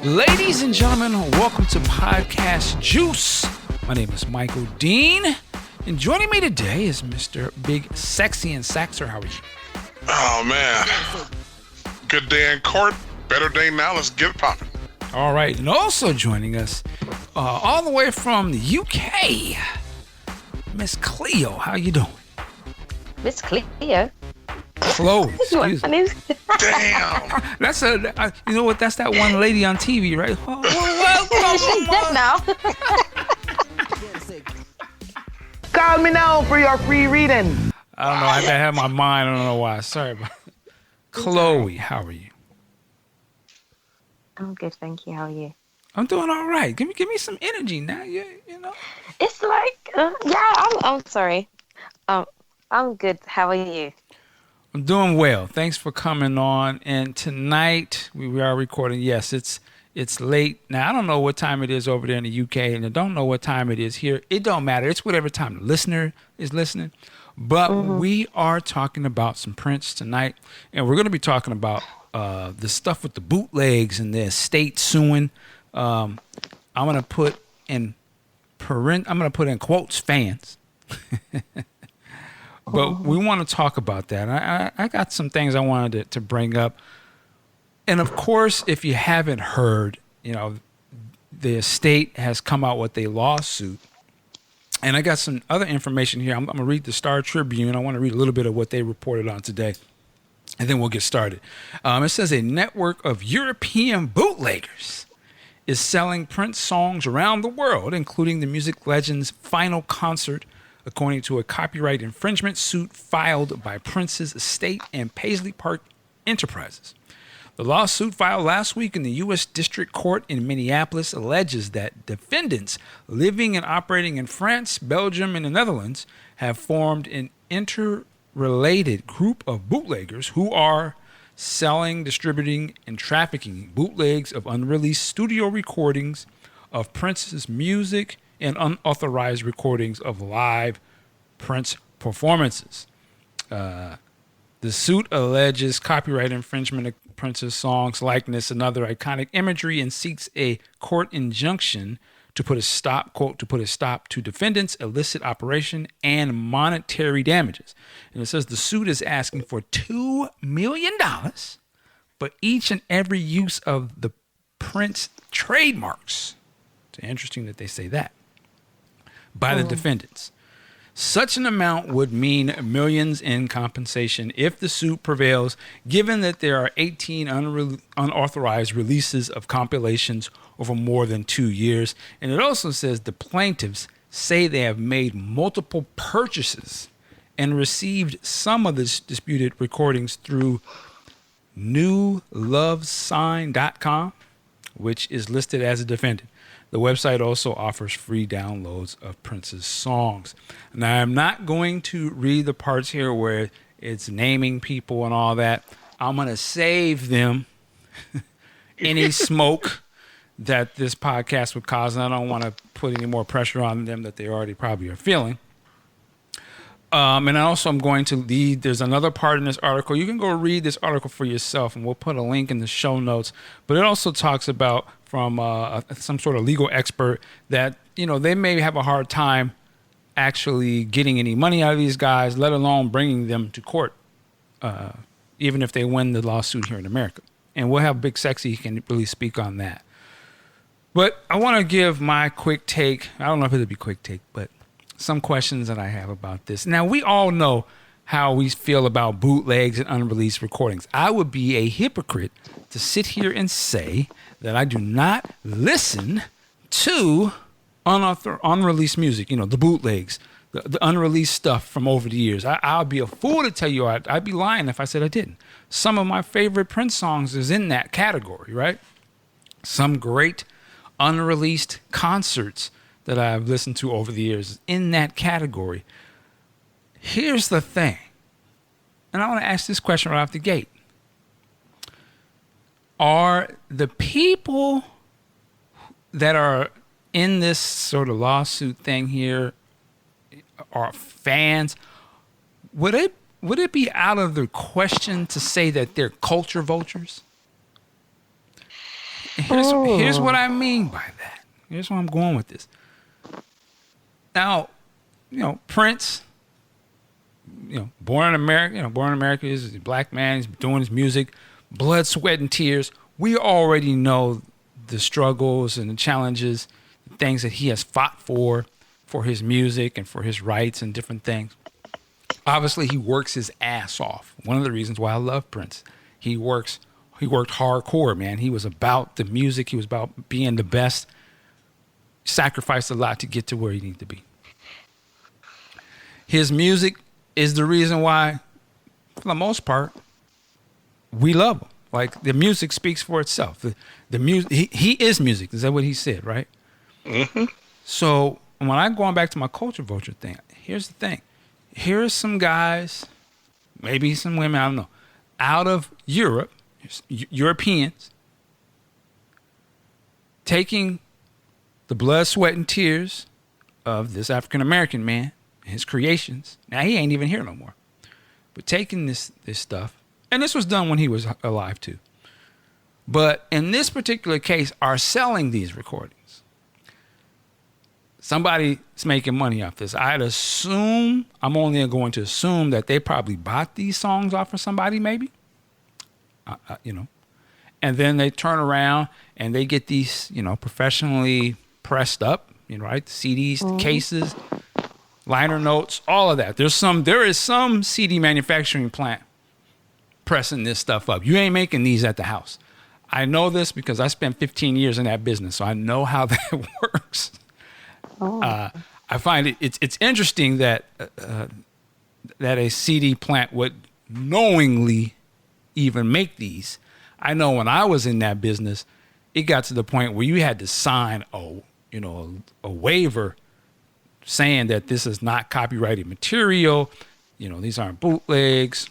Ladies and gentlemen, welcome to Podcast Juice. My name is Michael Dean, and joining me today is Mr. Big Sexy and Saxer. How are you? Oh, man. Good day in court. Better day now. Let's get it popping. All right, and also joining us all the way from the UK, Miss Cleo. How you doing? Miss Cleo? Chloe, excuse me. Damn. That's you know what? That's that one lady on TV, right? Oh, She's dead now. Call me now for your free reading. I don't know. I had my mind. I don't know why. Sorry about it. Chloe, how are you? I'm good, thank you. How are you? I'm doing all right. Give me some energy now. You know. It's like, I'm sorry. I'm good. How are you? I'm doing well. Thanks for coming on. And tonight we are recording. Yes, it's late. Now, I don't know what time it is over there in the UK, and I don't know what time it is here. It don't matter. It's whatever time the listener is listening. But we are talking about some Prince tonight, and we're going to be talking about the stuff with the bootlegs and the estate suing. I'm going to put in quotes fans. But we want to talk about that. I got some things I wanted to bring up. And of course, if you haven't heard, the estate has come out with a lawsuit. And I got some other information here. I'm going to read the Star Tribune. I want to read a little bit of what they reported on today. And then we'll get started. It says a network of European bootleggers is selling Prince songs around the world, including the music legend's final concert, according to a copyright infringement suit filed by Prince's estate and Paisley Park Enterprises. The lawsuit filed last week in the U.S. District Court in Minneapolis alleges that defendants living and operating in France, Belgium, and the Netherlands have formed an interrelated group of bootleggers who are selling, distributing, and trafficking bootlegs of unreleased studio recordings of Prince's music and unauthorized recordings of live Prince performances. The suit alleges copyright infringement of Prince's songs, likeness, and other iconic imagery, and seeks a court injunction to put a stop to defendants' illicit operation and monetary damages. And it says the suit is asking for $2 million for each and every use of the Prince trademarks. It's interesting that they say that. By the defendants. Such an amount would mean millions in compensation if the suit prevails, given that there are 18 unauthorized releases of compilations over more than 2 years. And it also says the plaintiffs say they have made multiple purchases and received some of the disputed recordings through newlovesign.com, which is listed as a defendant. The website also offers free downloads of Prince's songs. Now, I'm not going to read the parts here where it's naming people and all that. I'm going to save them any smoke that this podcast would cause, and I don't want to put any more pressure on them that they already probably are feeling. And also I'm going to lead, there's another part in this article. You can go read this article for yourself, and we'll put a link in the show notes. But it also talks about from some sort of legal expert that, they may have a hard time actually getting any money out of these guys, let alone bringing them to court, even if they win the lawsuit here in America. And we'll have Big Sexy, he can really speak on that. But I want to give my quick take. I don't know if it'll be quick take, but some questions that I have about this. Now, we all know how we feel about bootlegs and unreleased recordings. I would be a hypocrite to sit here and say that I do not listen to unreleased music, the bootlegs, the unreleased stuff from over the years. I'll be a fool to tell you I'd be lying if I said I didn't. Some of my favorite Prince songs is in that category, right? Some great unreleased concerts that I've listened to over the years in that category. Here's the thing, and I want to ask this question right off the gate. Are the people that are in this sort of lawsuit thing here are fans? Would it be out of the question to say that they're culture vultures? here's what I mean by that. Here's where I'm going with this. Now, Prince, born in America, he's a black man, he's doing his music, blood, sweat, and tears. We already know the struggles and the challenges, the things that he has fought for his music and for his rights and different things. Obviously, he works his ass off. One of the reasons why I love Prince. He worked hardcore, man. He was about the music. He was about being the best. Sacrificed a lot to get to where he needed to be. His music is the reason why, for the most part, we love him. Like, the music speaks for itself. The music, he is music. Is that what he said, right? Mm-hmm. So when I'm going back to my Culture Vulture thing, here's the thing. Here are some guys, maybe some women, I don't know, out of Europe, Europeans, taking the blood, sweat, and tears of this African-American man, his creations. Now, he ain't even here no more. But taking this stuff, and this was done when he was alive too. But in this particular case, are selling these recordings. Somebody's making money off this. I'm only going to assume that they probably bought these songs off of somebody, maybe. And then they turn around and they get these, professionally pressed up, right? CDs, cases, liner notes, all of that. There is some CD manufacturing plant pressing this stuff up. You ain't making these at the house. I know this because I spent 15 years in that business, so I know how that works. I find it's interesting that a CD plant would knowingly even make these. I know when I was in that business, it got to the point where you had to sign a waiver saying that this is not copyrighted material. These aren't bootlegs.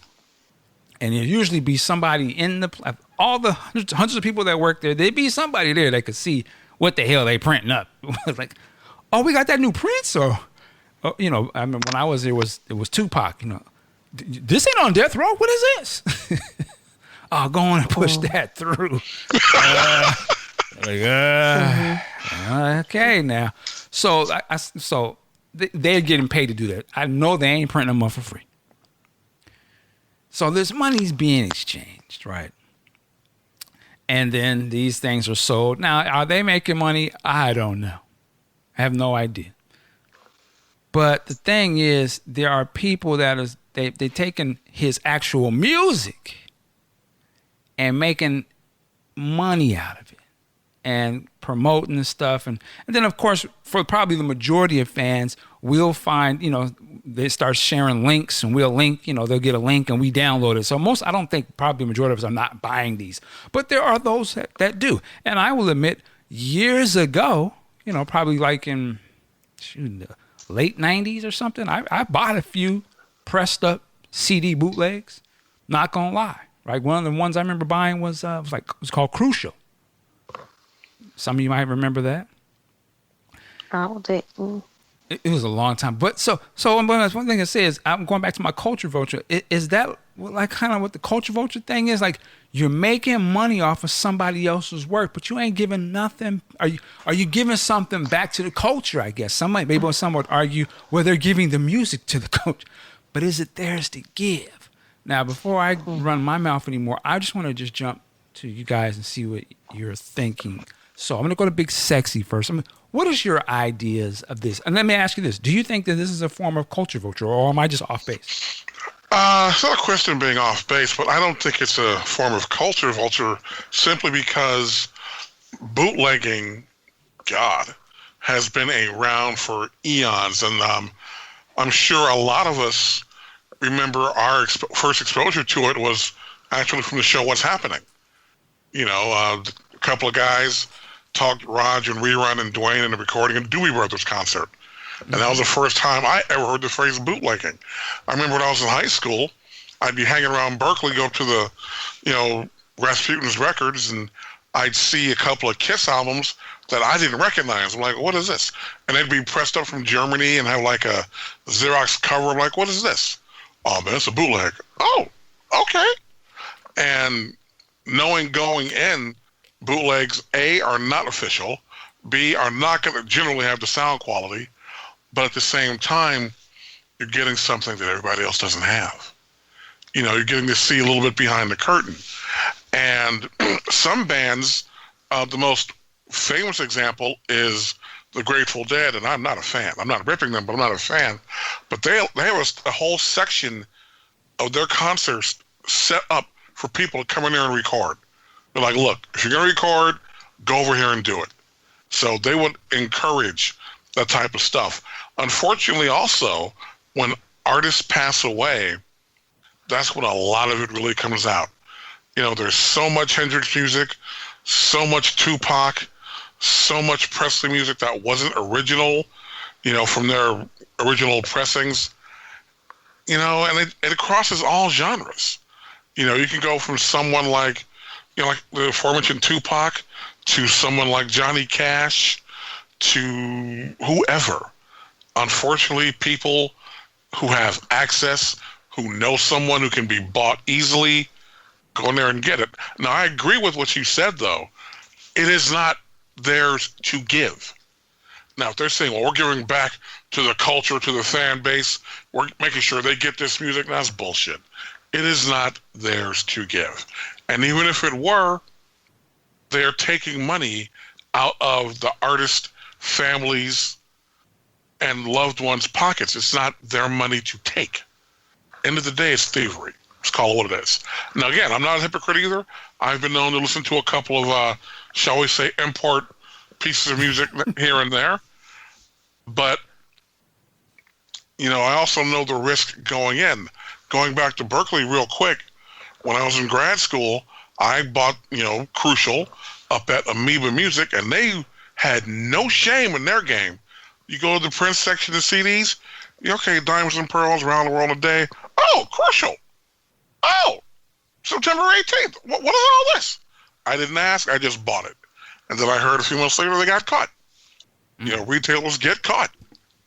And it'd usually be somebody in all the hundreds of people that work there, there'd be somebody there that could see what the hell they printing up. Like, oh, we got that new Prince, or I mean, when I was there, it was Tupac. This ain't on death row. What is this? Oh, go on and push that through. Okay, now. So they're getting paid to do that. I know they ain't printing them up for free. So this money's being exchanged, right? And then these things are sold. Now, are they making money? I don't know. I have no idea. But the thing is, there are people that they've taken his actual music and making money out of it and promoting the stuff. And then, of course, for probably the majority of fans, we'll find, they start sharing links and we'll link, they'll get a link and we download it. So I don't think probably the majority of us are not buying these. But there are those that do. And I will admit, years ago, probably like in the late 90s or something, I bought a few pressed up CD bootlegs. Not gonna lie. Right? One of the ones I remember buying was called Crucial. Some of you might remember that. It was a long time. But so one thing I say is, I'm going back to my Culture Vulture. Is that like kind of what the Culture Vulture thing is? Like, you're making money off of somebody else's work, but you ain't giving nothing. Are you giving something back to the culture, I guess? Some would argue, well, they're giving the music to the culture. But is it theirs to give? Now, before I run my mouth anymore, I just want to just jump to you guys and see what you're thinking. So I'm going to go to Big Sexy first. What is your ideas of this? And let me ask you this. Do you think that this is a form of Culture Vulture, or am I just off base? It's not a question of being off base, but I don't think it's a form of Culture Vulture simply because bootlegging, has been around for eons. And I'm sure a lot of us remember our first exposure to it was actually from the show What's Happening. A couple of guys talked Raj and Rerun and Dwayne in a recording of Dewey Brothers concert. And that was the first time I ever heard the phrase bootlegging. I remember when I was in high school, I'd be hanging around Berkeley, go up to the, Rasputin's Records, and I'd see a couple of Kiss albums that I didn't recognize. I'm like, what is this? And they'd be pressed up from Germany and have like a Xerox cover. I'm like, what is this? Oh, man, it's a bootleg. Oh, okay. And knowing going in bootlegs, A, are not official, B, are not going to generally have the sound quality, but at the same time, you're getting something that everybody else doesn't have. You're getting to see a little bit behind the curtain. And some bands, the most famous example is the Grateful Dead, and I'm not a fan. I'm not ripping them, but I'm not a fan. But they have a whole section of their concerts set up for people to come in there and record. They're like, look, if you're going to record, go over here and do it. So they would encourage that type of stuff. Unfortunately, also, when artists pass away, that's when a lot of it really comes out. There's so much Hendrix music, so much Tupac, so much Presley music that wasn't original, from their original pressings, and it crosses all genres. You can go from someone like the aforementioned Tupac to someone like Johnny Cash to whoever. Unfortunately, people who have access, who know someone who can be bought easily, go in there and get it. Now, I agree with what you said, though. It is not theirs to give. Now, if they're saying, well, we're giving back to the culture, to the fan base, we're making sure they get this music, that's bullshit. It is not theirs to give. And even if it were, they're taking money out of the artist families and loved ones' pockets. It's not their money to take. End of the day, it's thievery. Let's call it what it is. Now, again, I'm not a hypocrite either. I've been known to listen to a couple of, shall we say, import pieces of music here and there. But, I also know the risk going in. Going back to Berkeley real quick, when I was in grad school, I bought, Crucial up at Amoeba Music, and they had no shame in their game. You go to the Prince section of CDs, okay, Diamonds and Pearls, Around the World in a Day. Oh, Crucial. Oh, September 18th. What is all this? I didn't ask. I just bought it. And then I heard a few months later they got caught. Retailers get caught.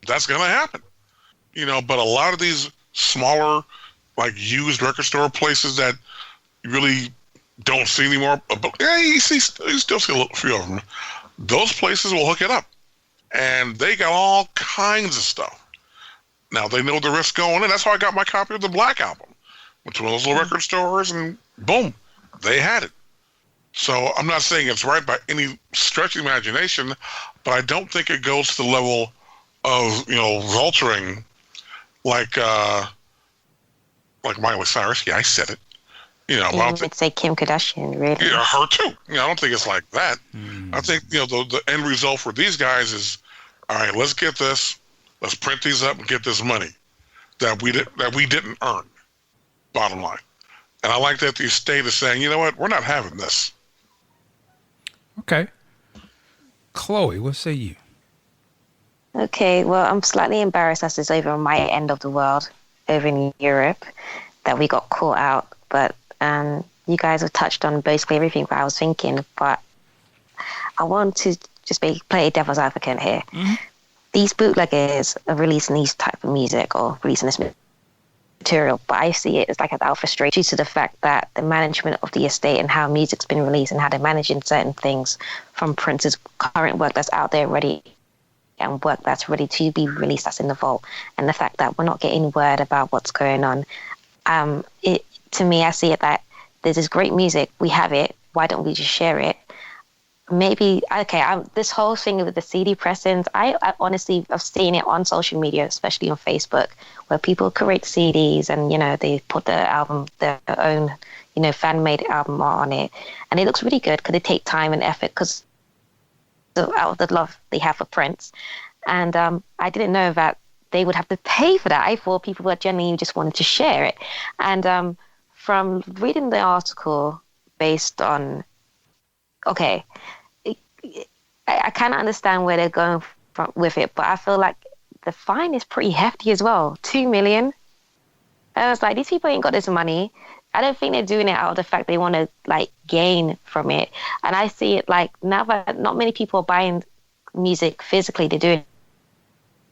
That's going to happen. But a lot of these smaller, like used record store places that you really don't see anymore, but you still see a few of them. Those places will hook it up. And they got all kinds of stuff. Now, they know the risk going in. That's how I got my copy of the Black Album. Went to one of those little record stores, and boom, they had it. So I'm not saying it's right by any stretch of the imagination, but I don't think it goes to the level of, vulturing like Miley Cyrus. Yeah, I said it. I would say Kim Kardashian, really. Yeah, her too. I don't think it's like that. I think, the end result for these guys is, all right, let's get this, let's print these up and get this money that we didn't earn, bottom line. And I like that the estate is saying, you know what, we're not having this. Okay. Chloe, what say you? Okay, well, I'm slightly embarrassed as it's over on my end of the world, over in Europe, that we got caught out. But you guys have touched on basically everything that I was thinking. But I want to just play devil's advocate here. Mm-hmm. These bootleggers are releasing these type of music or releasing this material, but I see it as like an frustration due to the fact that the management of the estate and how music's been released and how they're managing certain things from Prince's current work that's out there ready and work that's ready to be released that's in the vault, and the fact that we're not getting word about what's going on. To me, I see it that there's this great music, we have it, why don't we just share it? Maybe, this whole thing with the CD pressings, I honestly have seen it on social media, especially on Facebook, where people create CDs and, they put their album, their own, fan-made album on it. And it looks really good because they take time and effort because out of the love they have for Prince. And I didn't know that they would have to pay for that. I thought people were genuinely just wanted to share it. And from reading the article based on, I kind of understand where they're going with it, but I feel like the fine is pretty hefty as well. 2 million. I was like, these people ain't got this money. I don't think they're doing it out of the fact they want to gain from it. And I see it now that not many people are buying music physically, they're doing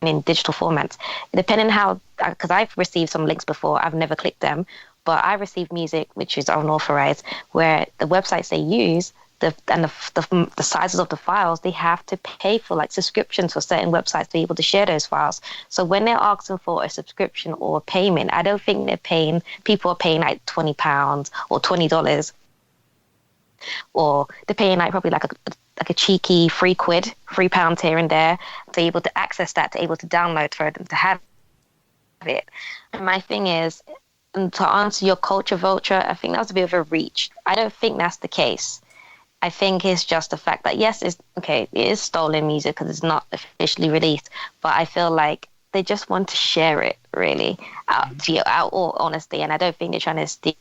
it in digital formats. Depending how, because I've received some links before, I've never clicked them, but I received music which is unauthorized, where the websites they use the sizes of the files, they have to pay for like subscriptions for certain websites to be able to share those files. So when they're asking for a subscription or a payment, I don't think people are paying like £20 or $20, or they're paying like probably like a cheeky £3 here and there to be able to access that, to able to download for them to have it. And my thing is, and to answer your culture vulture, I think that was a bit of a reach. I don't think that's the case. I think it's just the fact that, yes, it is stolen music because it's not officially released, but I feel like they just want to share it, really, out all honesty. And I don't think they're trying to steal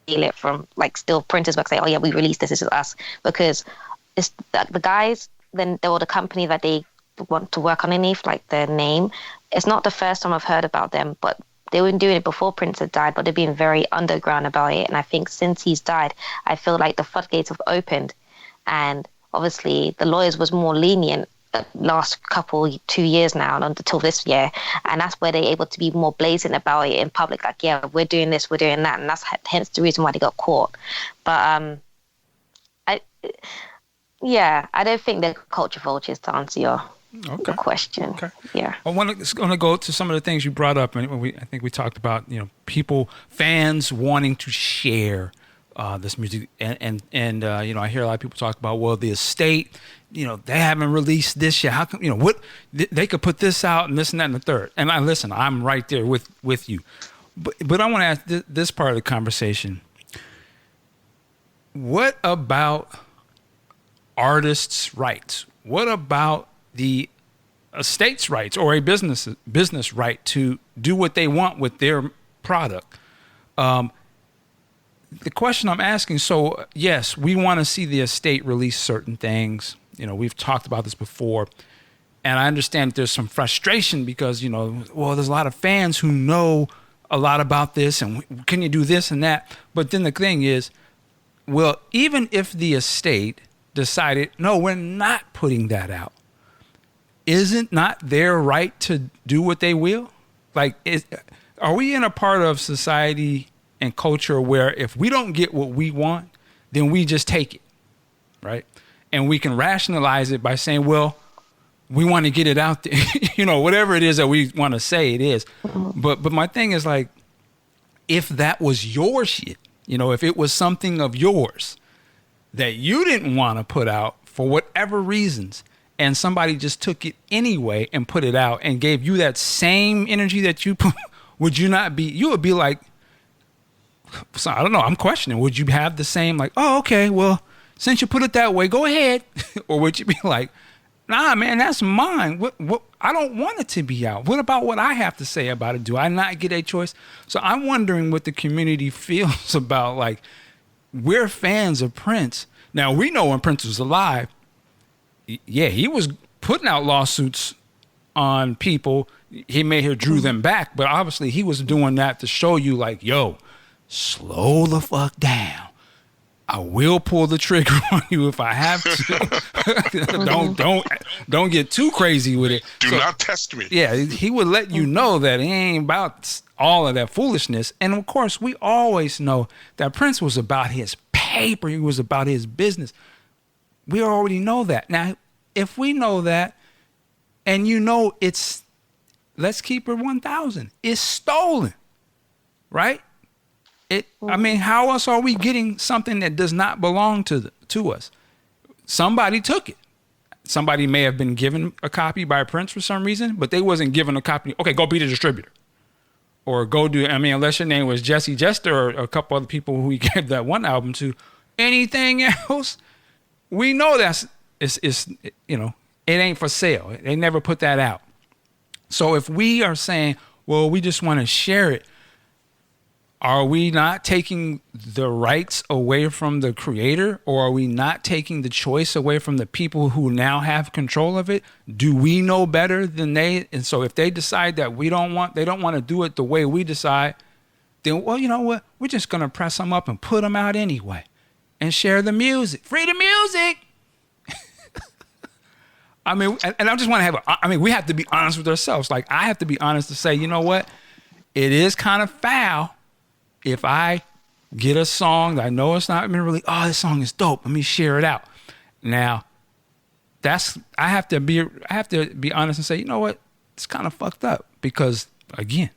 it from, like, still printers work, say, oh, yeah, we released this is us. Because it's the guys, then or the company that they want to work underneath, like their name, it's not the first time I've heard about them, but they were doing it before Prince had died, but they've been very underground about it. And I think since he's died, I feel like the floodgates have opened. And obviously the lawyers was more lenient the last 2 years now and until this year. And that's where they're able to be more blatant about it in public. Like, yeah, we're doing this, we're doing that. And that's hence the reason why they got caught. But I don't think they're culture vultures, to answer your question. Okay. Yeah. I want to go to some of the things you brought up, and I think we talked about, fans wanting to share this music, and I hear a lot of people talk about, well, the estate, they haven't released this yet. How come, what they could put this out and this and that and the third. And I'm right there with you, but I want to ask this part of the conversation. What about artists' rights? What about the estate's rights, or a business right to do what they want with their product? The question I'm asking, so yes, we want to see the estate release certain things. We've talked about this before, and I understand that there's some frustration because, there's a lot of fans who know a lot about this, and can you do this and that? But then the thing is, well, even if the estate decided, no, we're not putting that out, isn't not their right to do what they will? Like, are we in a part of society and culture where if we don't get what we want, then we just take it, right? And we can rationalize it by saying, well, we want to get it out there, whatever it is that we want to say it is. But my thing is, like, if that was your shit, if it was something of yours that you didn't want to put out for whatever reasons, and somebody just took it anyway and put it out and gave you that same energy that you put, you would be like, so I don't know, I'm questioning, would you have the same, like, oh, okay, well, since you put it that way, go ahead? Or would you be like, nah, man, that's mine. What, I don't want it to be out. What about what I have to say about it? Do I not get a choice? So I'm wondering what the community feels about, like, we're fans of Prince. Now, we know when Prince was alive, yeah, he was putting out lawsuits on people. He may have drew them back, but obviously he was doing that to show you, like, yo, slow the fuck down. I will pull the trigger on you if I have to. don't get too crazy with it. Do not test me. Yeah, he would let you know that he ain't about all of that foolishness. And of course, we always know that Prince was about his paper. He was about his business. We already know that. Now, if we know that, and it's, let's keep it 1,000, it's stolen, right? I mean, how else are we getting something that does not belong to us? Somebody took it. Somebody may have been given a copy by Prince for some reason, but they wasn't given a copy. Okay, go be the distributor. Or go do, unless your name was Jesse Jester or a couple other people who he gave that one album to. Anything else, we know it ain't for sale. They never put that out. So if we are saying, well, we just want to share it, are we not taking the rights away from the creator, or are we not taking the choice away from the people who now have control of it? Do we know better than they? And so if they decide that they don't want to do it the way we decide, then, well, you know what? We're just going to press them up and put them out anyway and share the music. Free the music. I mean, and I just want to we have to be honest with ourselves. Like, I have to be honest to say, you know what? It is kind of foul if I get a song that I know it's not been really. Oh, this song is dope. Let me share it out. Now, I have to be honest and say, you know what? It's kind of fucked up because again,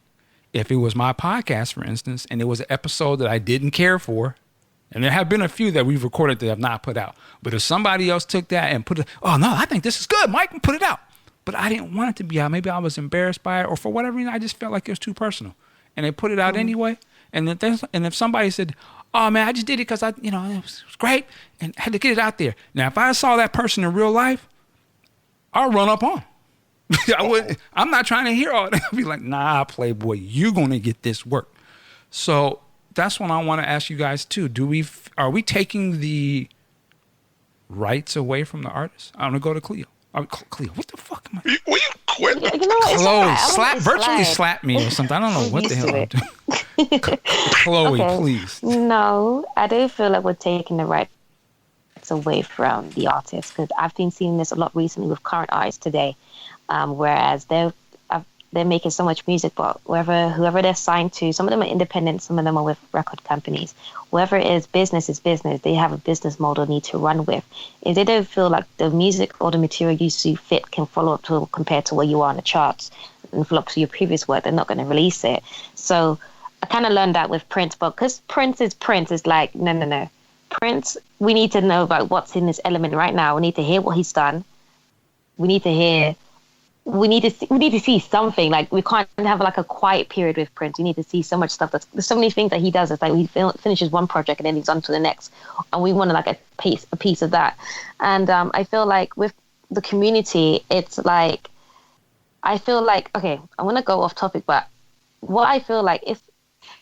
if it was my podcast, for instance, and it was an episode that I didn't care for, and there have been a few that we've recorded that have not put out, but if somebody else took that and put it, oh no, I think this is good, Mike, put it out. But I didn't want it to be out. Maybe I was embarrassed by it, or for whatever reason, I just felt like it was too personal, and they put it out anyway. And if somebody said, oh man, I just did it because it was great and I had to get it out there. Now, if I saw that person in real life, I'll run up on. I'm not trying to hear all that. I'll be like, nah, Playboy, you're going to get this work. So that's what I want to ask you guys too. Are we taking the rights away from the artists? I'm going to go to Cleo. Cleo, what the fuck am I? Will you quit? You know what? Chloe, virtually slap me or something. I don't know what the hell I'm doing. Chloe, Okay. please. No, I don't feel like we're taking the rights away from the artists because I've been seeing this a lot recently with current artists today. Whereas they're making so much music, but whoever they're signed to, some of them are independent, some of them are with record companies. Whoever it is business. They have a business model they need to run with. If they don't feel like the music or the material you see fit can follow up to compared to where you are on the charts and follow up to your previous work, they're not going to release it. So I kind of learned that with Prince, but because Prince is like, no. Prince, we need to know about what's in this element right now. We need to hear what he's done. We need to see something. Like, we can't have like a quiet period with Prince. We need to see so much stuff. There's so many things that he does. It's like he finishes one project and then he's on to the next, and we want like a piece of that. And I feel like with the community, it's like, I feel like, okay, I'm gonna go off topic, but what I feel like is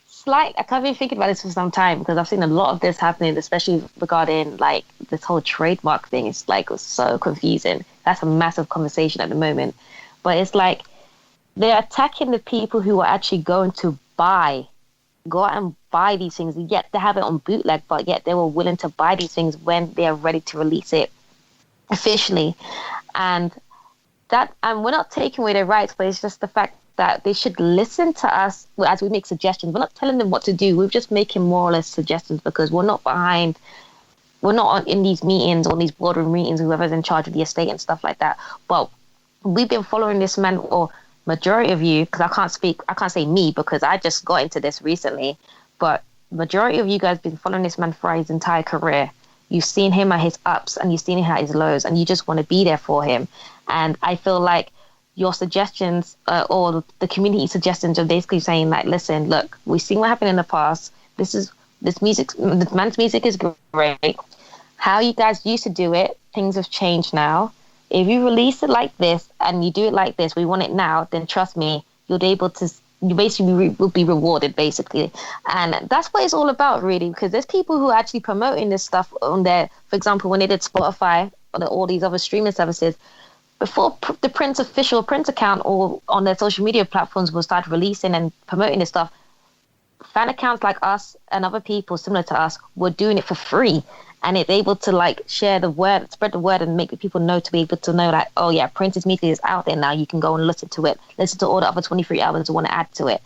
slight. I can't been thinking about this for some time because I've seen a lot of this happening, especially regarding like this whole trademark thing. It's like, it was so confusing. That's a massive conversation at the moment. But it's like they're attacking the people who are actually going to go out and buy these things. Yet they have it on bootleg, but yet they were willing to buy these things when they are ready to release it officially. And we're not taking away their rights, but it's just the fact that they should listen to us as we make suggestions. We're not telling them what to do. We're just making more or less suggestions because we're not in these meetings or these boardroom meetings, whoever's in charge of the estate and stuff like that. But we've been following this man, or majority of you, because I can't say me because I just got into this recently, but majority of you guys been following this man for his entire career. You've seen him at his ups and you've seen him at his lows, and you just want to be there for him. And I feel like your suggestions or the community suggestions are basically saying like, listen, look, we've seen what happened in the past. This man's music is great. How you guys used to do it, things have changed now. If you release it like this and you do it like this, we want it now, then trust me, you basically will be rewarded, basically. And that's what it's all about, really, because there's people who are actually promoting this stuff on their, for example, when they did Spotify or all these other streaming services, before the Prince official Prince account or on their social media platforms will start releasing and promoting this stuff, fan accounts like us and other people similar to us were doing it for free. And it's able to like share the word, spread the word, and make the people know, to be able to know like, oh yeah, Prince's music is out there now. You can go and listen to it. Listen to all the other 23 albums you want to add to it.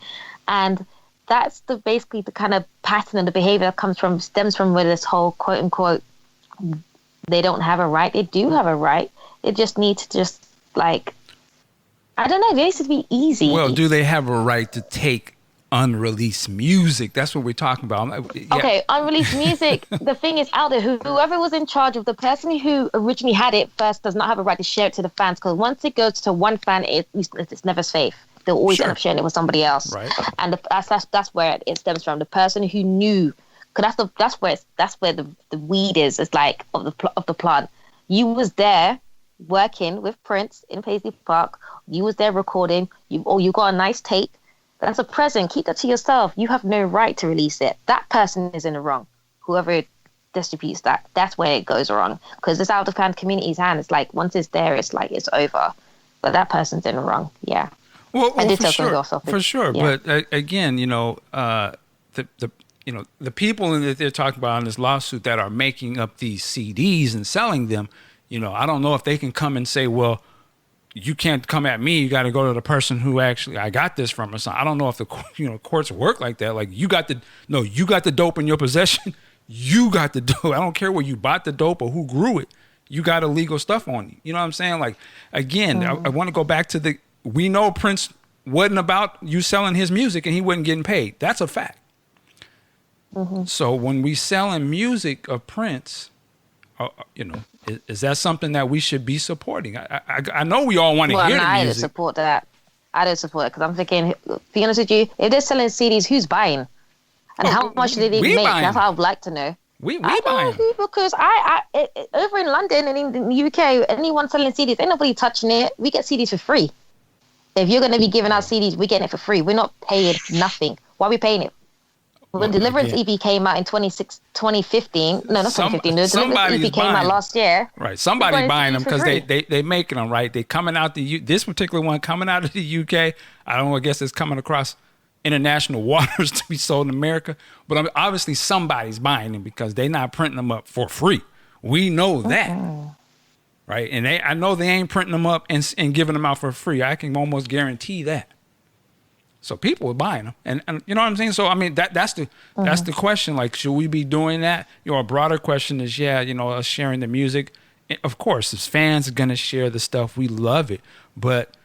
And that's basically the kind of pattern and the behavior that stems from where this whole quote unquote, they don't have a right. They do have a right. They just need to just like, I don't know. It needs to be easy. Well, do they have a right to take unreleased music? That's what we're talking about. Yeah. Okay, unreleased music. The thing is out there. Whoever was in charge of the person who originally had it first does not have a right to share it to the fans, because once it goes to one fan, it's never safe. They'll always end up sharing it with somebody else. Right. And that's where it stems from. The person who knew, because that's where the weed is. It's like of the plant. You was there working with Prince in Paisley Park. You was there recording. You got a nice tape. That's a present. Keep that to yourself. You have no right to release it. That person is in the wrong. Whoever distributes that, that's where it goes wrong. Because it's out of the community's hand. It's like once it's there, it's like it's over. But that person's in the wrong. Yeah. Well, for sure. Yeah. But again, the people that they're talking about in this lawsuit that are making up these CDs and selling them, I don't know if they can come and say, well, you can't come at me. You got to go to the person who actually I got this from or something. I don't know if the courts work like that. Like you got the dope in your possession. You got the dope. I don't care where you bought the dope or who grew it. You got illegal stuff on you. You know what I'm saying? Like, again, I want to go back to we know Prince wasn't about you selling his music and he wasn't getting paid. That's a fact. Mm-hmm. So when we selling music of Prince, is that something that we should be supporting? I know we all want to hear the music. I don't support that. I don't support it because I'm thinking, to be honest with you, if they're selling CDs, who's buying? And how much do they make? Buying. That's what I'd like to know. We buying. Because I over in London and in the UK, anyone selling CDs, ain't nobody touching it. We get CDs for free. If you're going to be giving out CDs, we're getting it for free. We're not paying nothing. Why are we paying it? When Deliverance EP came out in 2015, no, not 2015. The Deliverance EP came out last year. Right, somebody buying them because they making them, right? They coming out this particular one coming out of the UK. I don't know. I guess it's coming across international waters to be sold in America. But obviously somebody's buying them because they're not printing them up for free. We know that, right? And I know they ain't printing them up and giving them out for free. I can almost guarantee that. So people are buying them, and you know what I'm saying. So I mean that's the question. Like, should we be doing that? A broader question is, us sharing the music. Of course, as fans are gonna share the stuff. We love it, but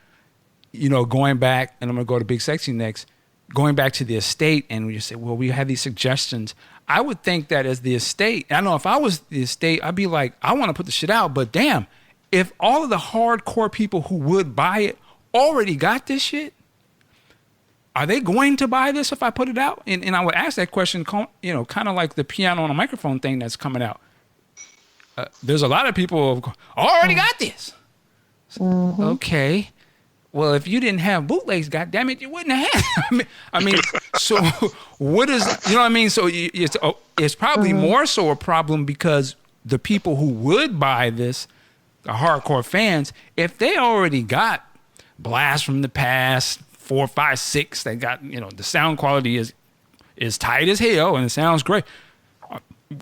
going back, and I'm gonna go to Big Sexy next. Going back to the estate, and we say, well, we have these suggestions. I would think that as the estate, I know if I was the estate, I'd be like, I want to put the shit out, but damn, if all of the hardcore people who would buy it already got this shit. Are they going to buy this if I put it out? And I would ask that question, kind of like the piano on a microphone thing that's coming out. There's a lot of people who already got this. Mm-hmm. Okay. Well, if you didn't have bootlegs, goddammit, you wouldn't have. I mean, so what is, you know what I mean? So it's probably more so a problem because the people who would buy this, the hardcore fans, if they already got Blast from the Past, 4, 5, 6. They got, the sound quality is tight as hell and it sounds great.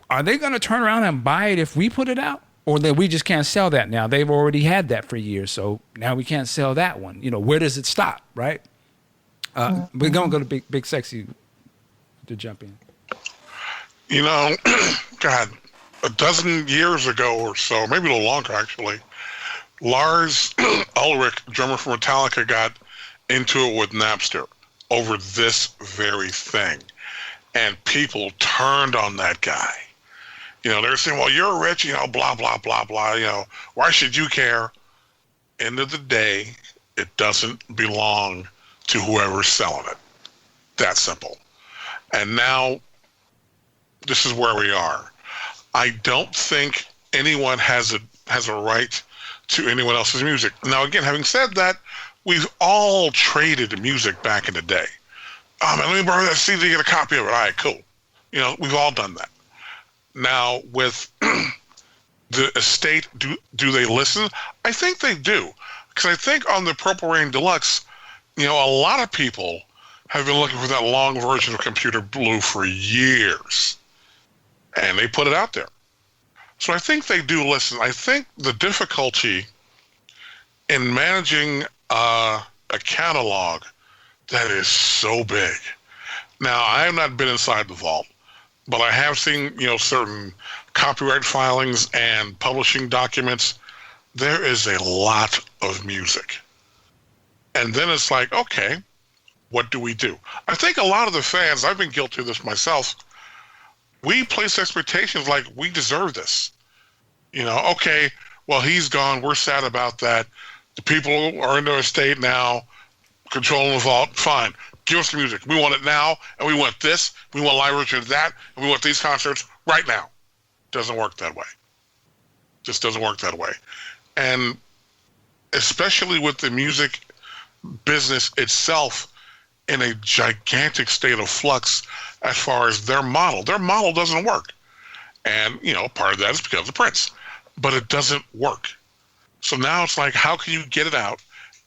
Are they going to turn around and buy it if we put it out? Or that we just can't sell that now? They've already had that for years, so now we can't sell that one. Where does it stop, right? We're going to go to Big Sexy to jump in. God, a dozen years ago or so, maybe a little longer actually, Lars Ulrich, drummer for Metallica, got into it with Napster over this very thing. And people turned on that guy. They're saying, well, you're rich, blah, blah, blah, blah, why should you care? End of the day, it doesn't belong to whoever's selling it. That simple. And now, this is where we are. I don't think anyone has a right to anyone else's music. Now, again, having said that, we've all traded music back in the day. Oh, man, let me borrow that CD to get a copy of it. All right, cool. We've all done that. Now, with the estate, do they listen? I think they do. Because I think on the Purple Rain Deluxe, a lot of people have been looking for that long version of Computer Blue for years. And they put it out there. So I think they do listen. I think the difficulty in managing a catalog that is so big. Now, I have not been inside the vault, but I have seen, certain copyright filings and publishing documents. There is a lot of music. And then it's like, okay, what do we do? I think a lot of the fans, I've been guilty of this myself, we place expectations like we deserve this. Okay, well, he's gone. We're sad about that. The people are in their estate now, controlling the vault. Fine. Give us the music. We want it now, and we want this. We want live version of that, and we want these concerts right now. Doesn't work that way. Just doesn't work that way. And especially with the music business itself in a gigantic state of flux as far as their model. Their model doesn't work. And, part of that is because of Prince. But it doesn't work. So now it's like, how can you get it out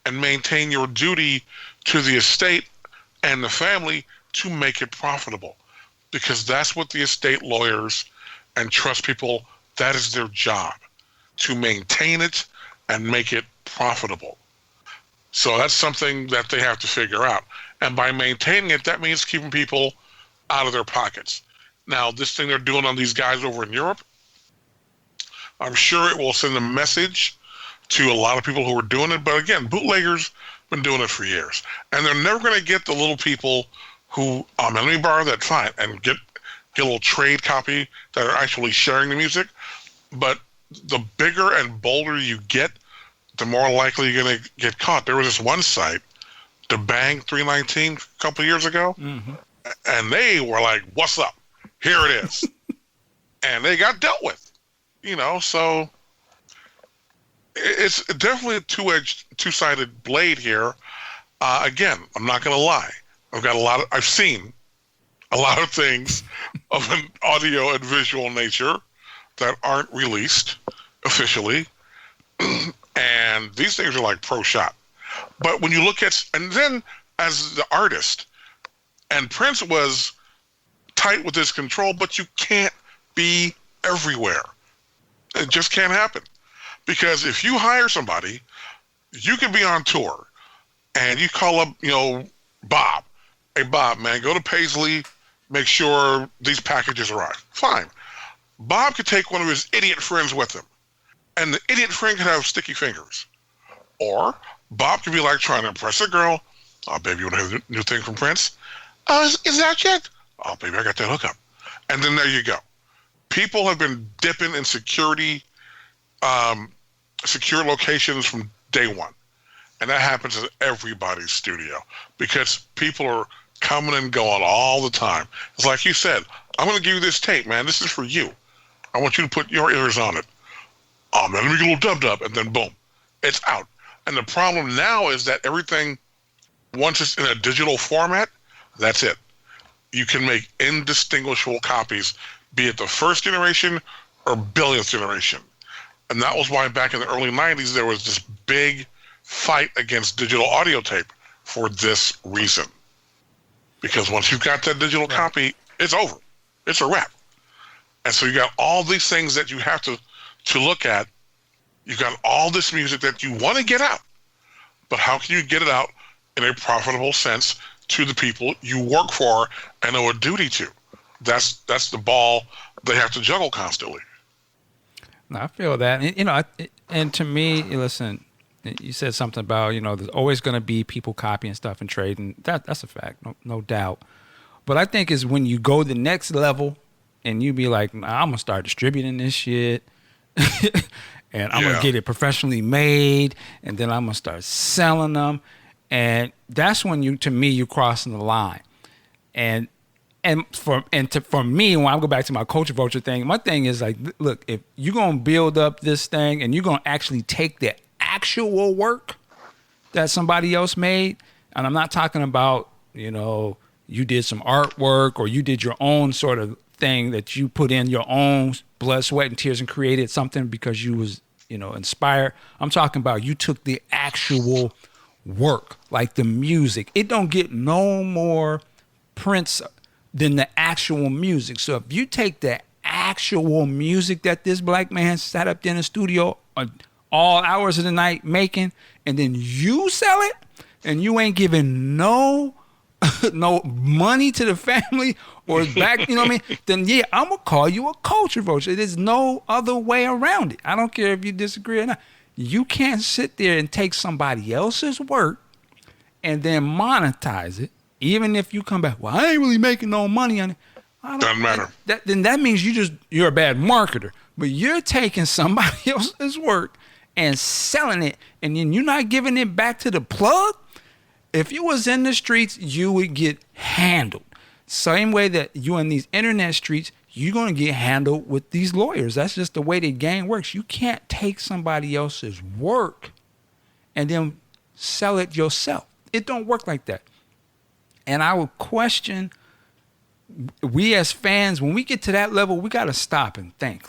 and maintain your duty to the estate and the family to make it profitable? Because that's what the estate lawyers and trust people, that is their job, to maintain it and make it profitable. So that's something that they have to figure out. And by maintaining it, that means keeping people out of their pockets. Now, this thing they're doing on these guys over in Europe, I'm sure it will send a message to a lot of people who are doing it. But again, bootleggers been doing it for years. And they're never going to get the little people who, let me borrow that, fine, and get a little trade copy that are actually sharing the music. But the bigger and bolder you get, the more likely you're going to get caught. There was this one site, the Bang 319, a couple of years ago, and they were like, what's up? Here it is. And they got dealt with, so it's definitely a two-sided blade here. Again, I'm not going to lie. I've seen a lot of things of an audio and visual nature that aren't released officially. And these things are like pro shot. But when you look at, and then as the artist, and Prince was tight with his control, but you can't be everywhere. It just can't happen. Because if you hire somebody, you can be on tour, and you call up, Bob. Hey, Bob, man, go to Paisley, make sure these packages arrive. Fine. Bob could take one of his idiot friends with him, and the idiot friend could have sticky fingers. Or Bob could be like trying to impress a girl. Oh, baby, you want to hear the new thing from Prince? Is that yet? Oh, baby, I got that hookup. And then there you go. People have been dipping in secure locations from day one. And that happens in everybody's studio because people are coming and going all the time. It's like you said, I'm going to give you this tape, man. This is for you. I want you to put your ears on it. Oh, man, let me get a little dub-dub. And then boom, it's out. And the problem now is that everything, once it's in a digital format, that's it. You can make indistinguishable copies, be it the first generation or billionth generation. And that was why back in the early 90s, there was this big fight against digital audio tape for this reason. Because once you've got that digital copy, it's over. It's a wrap. And so you got all these things that you have to look at. You've got all this music that you want to get out. But how can you get it out in a profitable sense to the people you work for and owe a duty to? That's the ball they have to juggle constantly. No, I feel that. And to me, listen, you said something about, there's always going to be people copying stuff and trading. That's a fact, no doubt. But I think is when you go the next level and you be like, I'm going to start distributing this shit and I'm going to get it professionally made and then I'm going to start selling them. And that's when you're crossing the line. And for me, when I go back to my Culture Vulture thing, my thing is like, look, if you're going to build up this thing and you're going to actually take the actual work that somebody else made, and I'm not talking about, you did some artwork or you did your own sort of thing that you put in your own blood, sweat, and tears and created something because you was, inspired. I'm talking about you took the actual work, like the music. It don't get no more Prince than the actual music. So if you take the actual music that this black man sat up there in the studio all hours of the night making, and then you sell it, and you ain't giving no money to the family or back, then yeah, I'm going to call you a culture vulture. There's no other way around it. I don't care if you disagree or not. You can't sit there and take somebody else's work and then monetize it, even if you come back, well, I ain't really making no money on it. Doesn't matter. Then that means you're a bad marketer. But you're taking somebody else's work and selling it, and then you're not giving it back to the plug. If you was in the streets, you would get handled. Same way that you in these internet streets, you're going to get handled with these lawyers. That's just the way the game works. You can't take somebody else's work and then sell it yourself. It don't work like that. And I would question, we as fans, when we get to that level, we got to stop and think,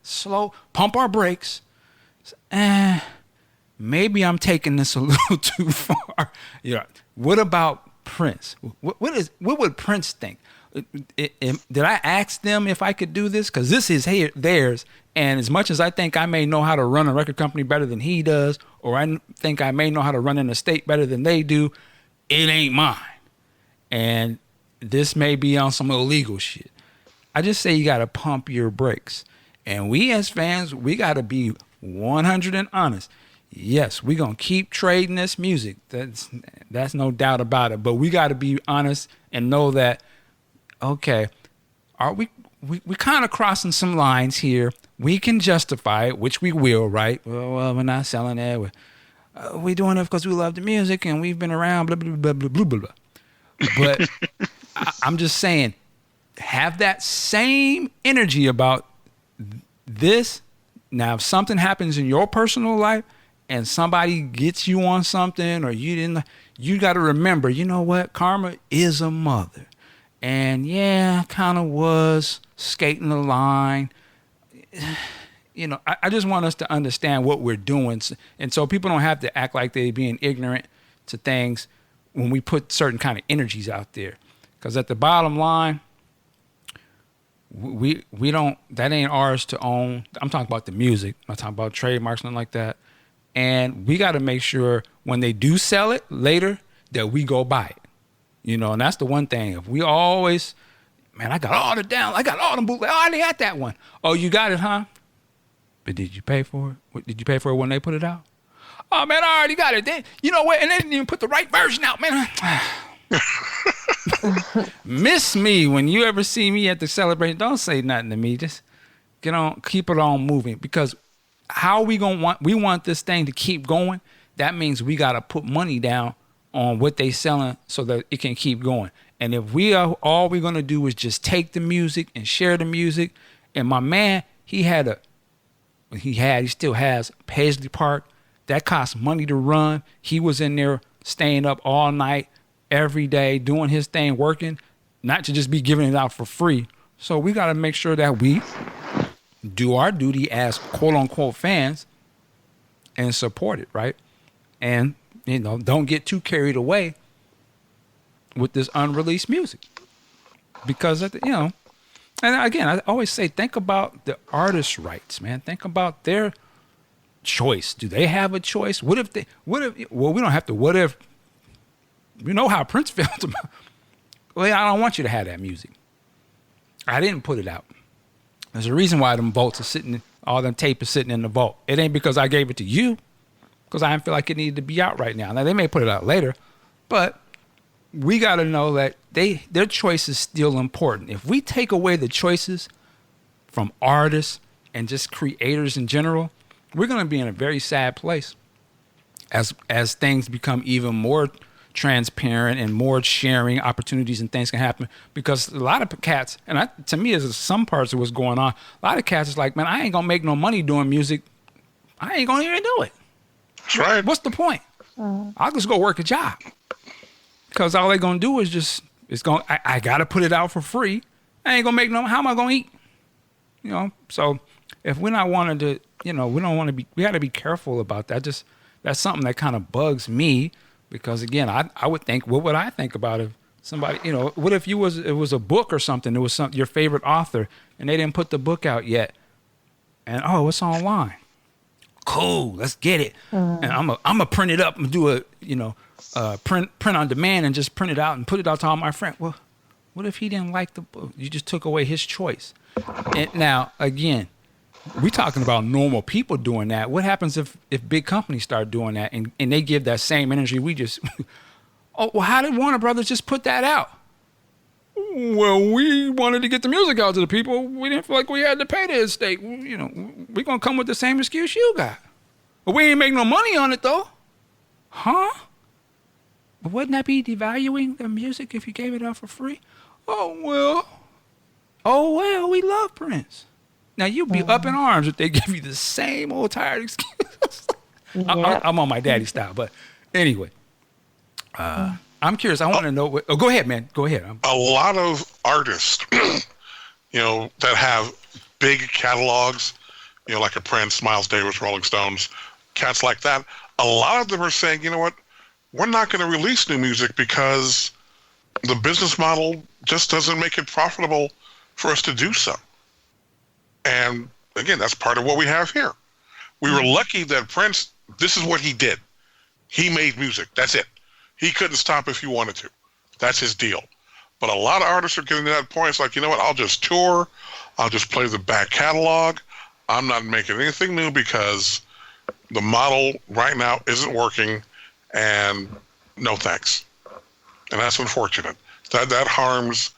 slow, pump our brakes. Maybe I'm taking this a little too far. What about Prince? What would Prince think? Did I ask them if I could do this? Because this is theirs. And as much as I think I may know how to run a record company better than he does, or I think I may know how to run an estate better than they do, it ain't mine. And this may be on some illegal shit. I just say you got to pump your brakes. And we as fans, we got to be 100 and honest. Yes, we're going to keep trading this music. That's no doubt about it. But we got to be honest and know that, okay, are we kind of crossing some lines here. We can justify it, which we will, right? Well, we're not selling it. We're doing it because we love the music and we've been around, blah, blah, blah, blah, blah, blah, blah. But I'm just saying, have that same energy about this. Now, if something happens in your personal life and somebody gets you on something or you got to remember, you know what? Karma is a mother. And yeah, kind of was skating the line. You know, I just want us to understand what we're doing. And so people don't have to act like they're being ignorant to things when we put certain kind of energies out there. Because at the bottom line, we don't, that ain't ours to own. I'm talking about the music. I'm not talking about trademarks, nothing like that. And we got to make sure when they do sell it later that we go buy it. You know, and that's the one thing. If we always, man, I got all them bootlegs. Oh, I already got that one. Oh, you got it, huh? But did you pay for it? Did you pay for it when they put it out? Oh, man, I already got it. You know what? And they didn't even put the right version out, man. Miss me when you ever see me at the celebration. Don't say nothing to me. Just get on, keep it on moving. Because how we want this thing to keep going. That means we got to put money down on what they selling so that it can keep going. And if all we're going to do is just take the music and share the music. And my man, he still has Paisley Park. That costs money to run. He was in there staying up all night, every day, doing his thing, working, not to just be giving it out for free. So we got to make sure that we do our duty as quote unquote fans and support it, right? And, you know, don't get too carried away with this unreleased music. Because, you know, and again, I always say, think about the artist's rights, man. Think about their choice. Do they have a choice? Well, we don't have to, what if, you know how Prince felt about, well, I don't want you to have that music. I didn't put it out. There's a reason why them vaults are sitting, all them tape is sitting in the vault. It ain't because I gave it to you, because I didn't feel like it needed to be out right now. Now, they may put it out later, but we got to know that their choice is still important. If we take away the choices from artists and just creators in general, we're going to be in a very sad place as things become even more transparent and more sharing opportunities and things can happen. Because a lot of cats, and to me, as some parts of what's going on, a lot of cats is like, man, I ain't going to make no money doing music. I ain't going to even do it. That's right. What's the point? I'll just go work a job. Because all they're going to do is I got to put it out for free. I ain't going to make no, how am I going to eat? You know, so if we're not wanting to, you know, we got to be careful about that. That's something that kind of bugs me. Because again, I would think, what would I think about if somebody, you know, what if it was a book or something, it was your favorite author and they didn't put the book out yet. And, oh, it's online. Cool, let's get it. And I'm gonna print it up and do a, you know, print on demand and just print it out and put it out to all my friends. Well, what if he didn't like the book? You just took away his choice. And now, again, we're talking about normal people doing that. What happens if big companies start doing that and they give that same energy we just, oh, well, how did Warner Brothers just put that out? Well, we wanted to get the music out to the people. We didn't feel like we had to pay the estate. You know, we're going to come with the same excuse you got. But we ain't make no money on it, though. Huh? But wouldn't that be devaluing the music if you gave it out for free? Oh, well, we love Prince. Now, you'd be up in arms if they give you the same old tired excuse. I'm on my daddy style, but anyway. I'm curious. I want to know what... Oh, go ahead, man. Go ahead. A lot of artists, you know, that have big catalogs, you know, like a Prince, Miles Davis, Rolling Stones, cats like that, a lot of them are saying, you know what, we're not going to release new music because the business model just doesn't make it profitable for us to do so. And again, that's part of what we have here. We were lucky that Prince, this is what he did. He made music. That's it. He couldn't stop if he wanted to. That's his deal. But a lot of artists are getting to that point. It's like, you know what? I'll just tour. I'll just play the back catalog. I'm not making anything new because the model right now isn't working, and no thanks. And that's unfortunate. That harms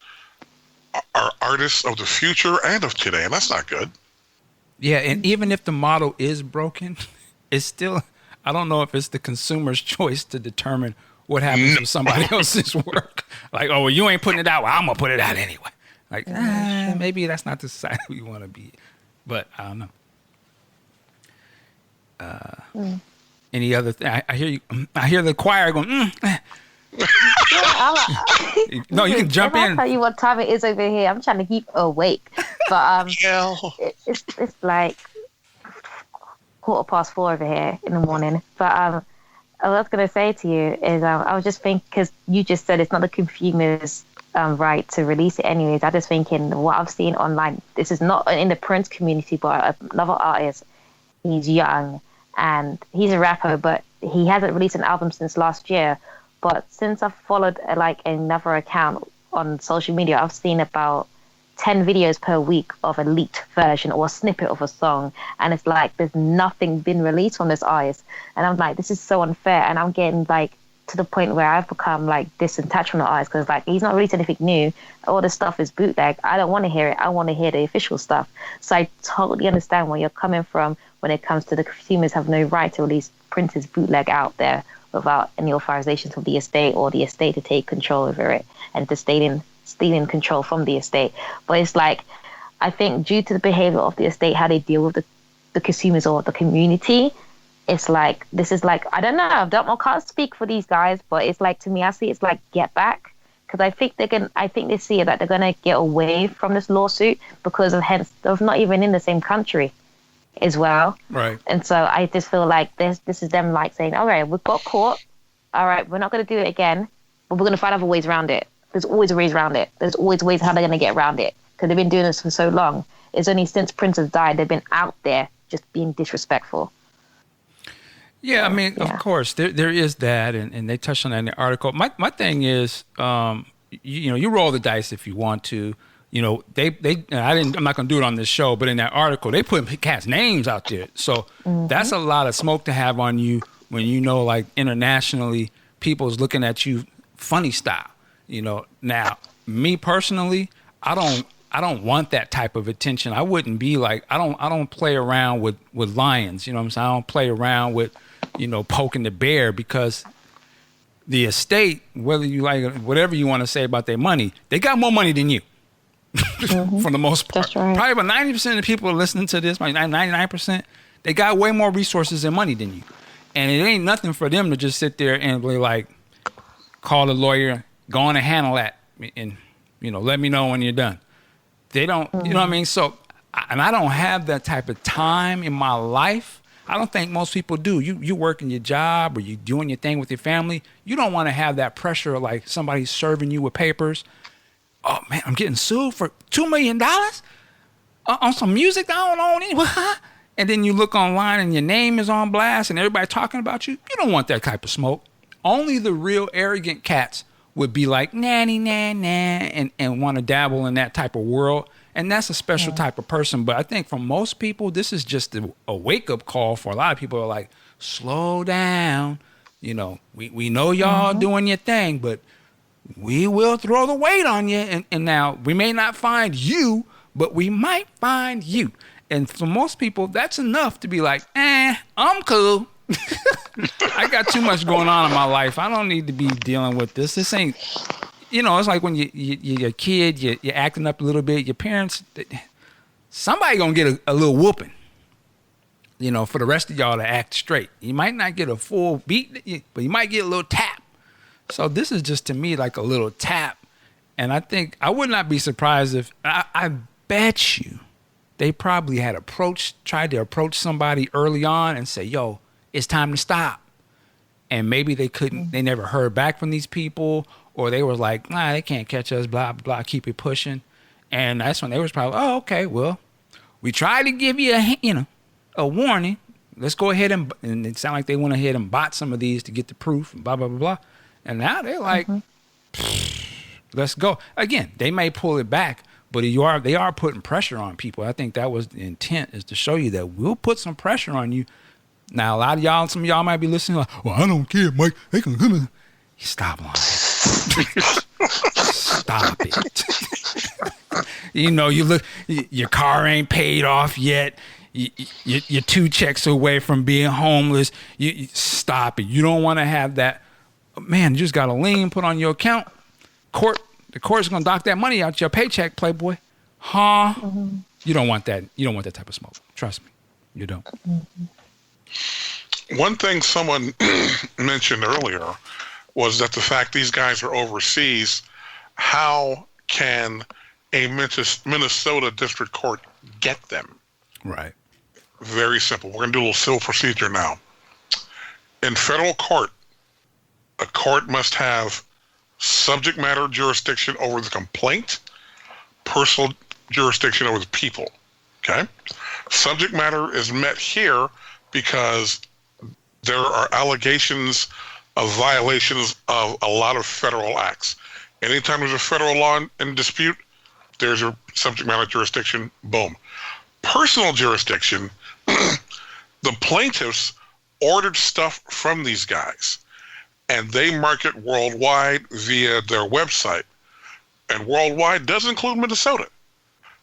our artists of the future and of today, and that's not good. Yeah, and even if the model is broken, it's still, I don't know if it's the consumer's choice to determine what happens with somebody else's work. Like, oh, well, you ain't putting it out. Well, I'm going to put it out anyway. Like, maybe that's not the society we want to be. But I don't know. Any other thing? I hear you. I hear the choir going, No, you can jump in. I'll tell you what time it is over here. I'm trying to keep awake. But it's like 4:15 over here in the morning. But I was going to say to you is I was just thinking, because you just said it's not the consumer's right to release it anyways. I just thinking what I've seen online, this is not in the Prince community, but another artist. He's young and he's a rapper, but he hasn't released an album since last year. But since I've followed like another account on social media, I've seen about 10 videos per week of a leaked version or a snippet of a song. And it's like, there's nothing been released from this artist. And I'm like, this is so unfair. And I'm getting like to the point where I've become like disattached from the artist, because like he's not released anything new. All the stuff is bootleg. I don't want to hear it. I want to hear the official stuff. So I totally understand where you're coming from when it comes to the consumers have no right to release Prince's bootleg out there without any authorization from the estate, or the estate to take control over it and to stealing control from the estate. But it's like, I think due to the behavior of the estate, how they deal with the consumers or the community, it's like, this is like, I don't know, I can't speak for these guys, but it's like, to me, I see it's like get back. Because I think they see that they're going to get away from this lawsuit because of not even in the same country as well. Right. And so I just feel like this is them like saying, all right, we've got caught. All right, we're not going to do it again, but we're going to find other ways around it. There's always ways around it. There's always ways how they're going to get around it, because they've been doing this for so long. It's only since Prince has died they've been out there just being disrespectful. Yeah, I mean, of course, there is that, and they touched on that in the article. My thing is, you roll the dice if you want to. You know, I'm not going to do it on this show, but in that article, they put cats' names out there. So that's a lot of smoke to have on you when you know, like, internationally, people's looking at you funny style. You know, now, me personally, I don't want that type of attention. I wouldn't be like, I don't play around with lions. You know what I'm saying? I don't play around with, poking the bear, because the estate, whether you like whatever you want to say about their money, they got more money than you. For the most part. That's right. Probably about 90% of the people listening to this, like 99%, they got way more resources and money than you. And it ain't nothing for them to just sit there and be like, call a lawyer, go on and handle that, and let me know when you're done. They don't, you know what I mean? So, and I don't have that type of time in my life. I don't think most people do. You working your job, or you doing your thing with your family. You don't want to have that pressure, like somebody serving you with papers. Oh man, I'm getting sued for $2 million on some music I don't own anyway. And then you look online and your name is on blast and everybody talking about you. You don't want that type of smoke. Only the real arrogant cats would be like, nanny, and want to dabble in that type of world. And that's a special type of person. But I think for most people, this is just a wake-up call for a lot of people who are like, slow down. We know y'all doing your thing, but we will throw the weight on you. And now we may not find you, but we might find you. And for most people, that's enough to be like, I'm cool. I got too much going on in my life. I don't need to be dealing with this. This ain't, it's like when you're a kid, you're acting up a little bit. Your parents, somebody gonna get a little whooping, for the rest of y'all to act straight. You might not get a full beat, but you might get a little tap. So this is just, to me, like a little tap. And I think I would not be surprised if, I bet you they probably had tried to approach somebody early on and say, yo, it's time to stop. And maybe they never heard back from these people, or they were like, nah, they can't catch us, blah, blah, blah, keep it pushing. And that's when they was probably, oh, okay, well, we tried to give you a warning. Let's go ahead and it sounded like they went ahead and bought some of these to get the proof and blah, blah, blah, blah. And now they're like, let's go. Again, they may pull it back, but they are putting pressure on people. I think that was the intent, is to show you that we'll put some pressure on you. Now, a lot of y'all, some of y'all might be listening like, well, I don't care, Mike. They can stop lying. Stop it. You look, your car ain't paid off yet. You're 2 checks away from being homeless. You stop it. You don't want to have that. Man, you just got a lien put on your account. The court's gonna dock that money out your paycheck, Playboy. Huh? Mm-hmm. You don't want that. You don't want that type of smoke. Trust me, you don't. Mm-hmm. One thing someone mentioned earlier was that the fact these guys are overseas, how can a Minnesota district court get them? Right. Very simple. We're going to do a little civil procedure now. In federal court, a court must have subject matter jurisdiction over the complaint, personal jurisdiction over the people. Okay? Subject matter is met here because there are allegations of violations of a lot of federal acts. Anytime there's a federal law in dispute, there's a subject matter jurisdiction. Boom. Personal jurisdiction, the plaintiffs ordered stuff from these guys, and they market worldwide via their website. And worldwide does include Minnesota.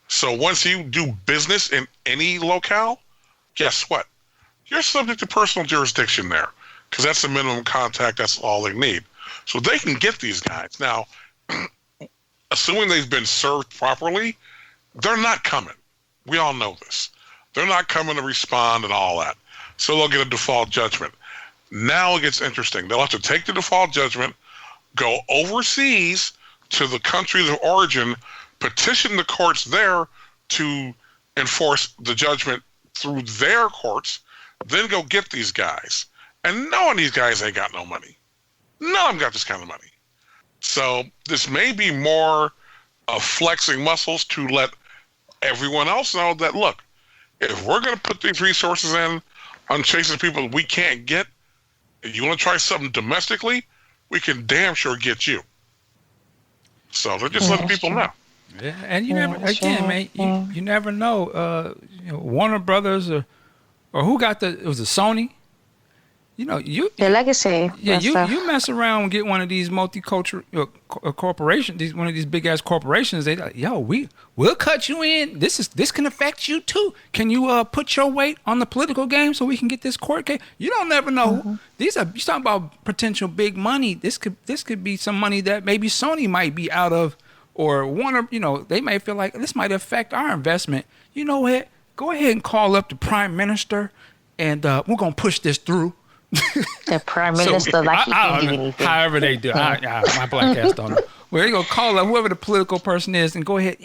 So once you do business in any locale, guess what? You're subject to personal jurisdiction there, because that's the minimum contact. That's all they need. So they can get these guys. Now, assuming they've been served properly, they're not coming. We all know this. They're not coming to respond and all that. So they'll get a default judgment. Now it gets interesting. They'll have to take the default judgment, go overseas to the countries of origin, petition the courts there to enforce the judgment through their courts, then go get these guys. And knowing these guys ain't got no money. None of them got this kind of money. So this may be more of flexing muscles to let everyone else know that, look, if we're going to put these resources in on chasing people we can't get, if you want to try something domestically, we can damn sure get you. So they're just letting people know. Yeah, and you never, again, man, you never know. Warner Brothers or who got it was a Sony. The legacy. Yeah, you mess around and get one of these multicultural corporations, one of these big ass corporations. They like, we'll cut you in. This can affect you too. Can you put your weight on the political game so we can get this court case? You don't never know. Mm-hmm. You're talking about potential big money. This could be some money that maybe Sony might be out of, or Warner. They may feel like this might affect our investment. You know what? Go ahead and call up the Prime Minister, and we're gonna push this through. The Prime Minister, like he can do anything. However they do. My black ass don't know. Well, they're going to call up whoever the political person is and go ahead.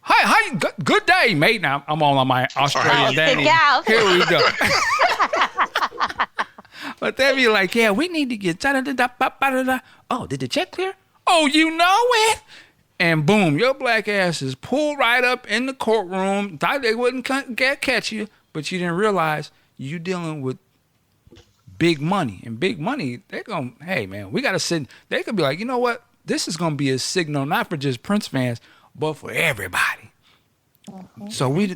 Hi, good day, mate. Now, I'm all on my Australian Danny. Here we go. But they'll be like, we need to get da-da-da-da-da-da-da. Oh, did the check clear? Oh, you know it? And boom, your black ass is pulled right up in the courtroom. Thought they wouldn't catch you, but you didn't realize you dealing with big money. And big money, they're going, hey, man, we got to sit. They could be like, you know what? This is going to be a signal, not for just Prince fans, but for everybody. Mm-hmm.